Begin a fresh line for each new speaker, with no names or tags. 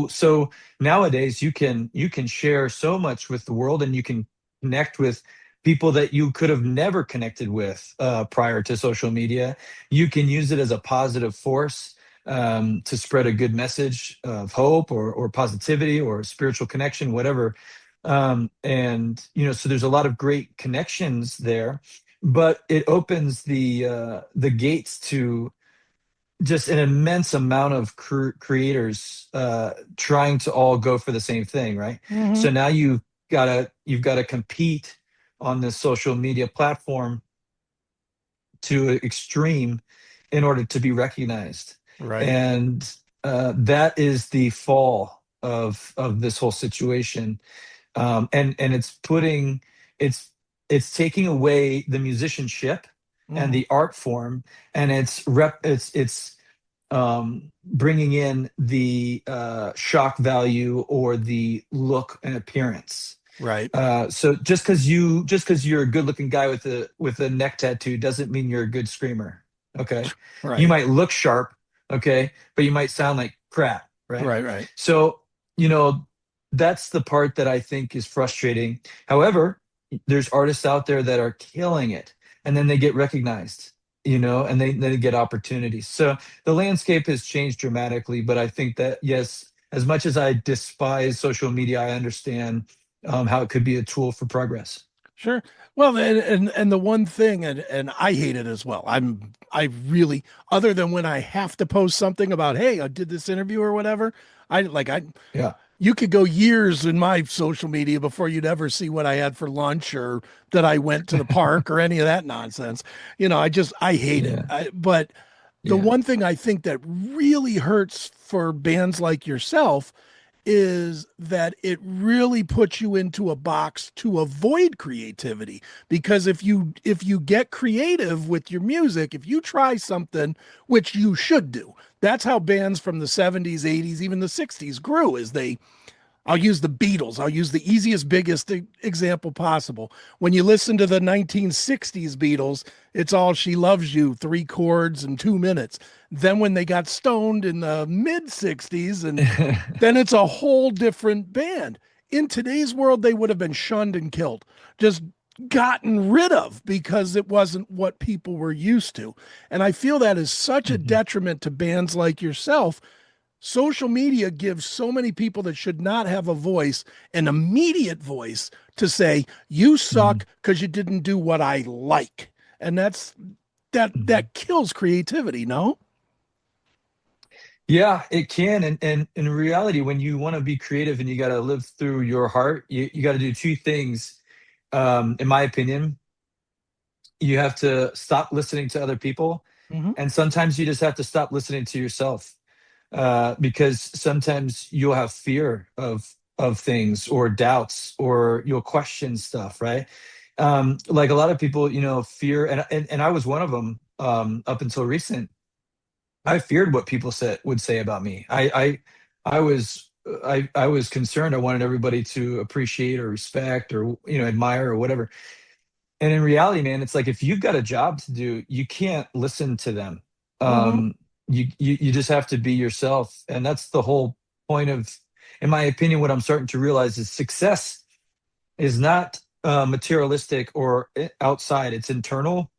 So nowadays you can share so much with the world, and you can connect with people that you could have never connected with prior to social media. You can use it as a positive force to spread a good message of hope or positivity or spiritual connection, whatever. And so there's a lot of great connections there, but it opens the gates to just an immense amount of creators trying to all go for the same thing, right?
Hmm.
So now you've got to compete on this social media platform to an extreme in order to be recognized,
Right.
and that is the fall of this whole situation. And it's taking away the musicianship and
Hmm.
the art form, and it's bringing in the shock value or the look and appearance.
Right.
So just because you're a good looking guy with a neck tattoo doesn't mean you're a good screamer. Okay, you
Right.
might look sharp, okay, but you might sound like crap, right?
Right. Right.
So you know that's the part that I think is frustrating. However, there's artists out there that are killing it, and then they get recognized, and they get opportunities. So the landscape has changed dramatically, but I think that yes, as much as I despise social media, I understand how it could be a tool for progress.
Sure. Well, and the one thing, and I hate it as well. I really, other than when I have to post something about, hey, I did this interview or whatever. I
Yeah.
you could go years in my social media before you'd ever see what I had for lunch or that I went to the park or any of that nonsense. I hate it.
Yeah.
But the
Yeah.
one thing I think that really hurts for bands like yourself is that it really puts you into a box to avoid creativity, because if you get creative with your music, if you try something, which you should do, that's how bands from the 70s, 80s, even the 60s grew, is they I'll use the Beatles. I'll use the easiest, biggest example possible. When you listen to the 1960s Beatles, it's all She Loves You, three chords and 2 minutes. Then when they got stoned in the mid 60s, and then it's a whole different band. In today's world, they would have been shunned and killed, just gotten rid of because it wasn't what people were used to. And I feel that is such a
Mhm.
detriment to bands like yourself. Social media gives so many people that should not have a voice an immediate voice to say you
Mhm.
suck because you didn't do what I like. And
Mhm.
that kills creativity. No.
Yeah, it can. And in reality, when you want to be creative and you got to live through your heart, you got to do two things. In my opinion, you have to stop listening to other people,
Hmm.
and sometimes you just have to stop listening to yourself, because sometimes you'll have fear of things or doubts, or you'll question stuff, right? Like a lot of people, fear, and I was one of them up until recent. I feared what people would say about me. I was concerned. I wanted everybody to appreciate or respect or admire or whatever. And in reality, man, it's like if you've got a job to do, you can't listen to them.
Hmm.
You just have to be yourself, and that's the whole point of, in my opinion, what I'm starting to realize is success is not materialistic or outside. It's internal,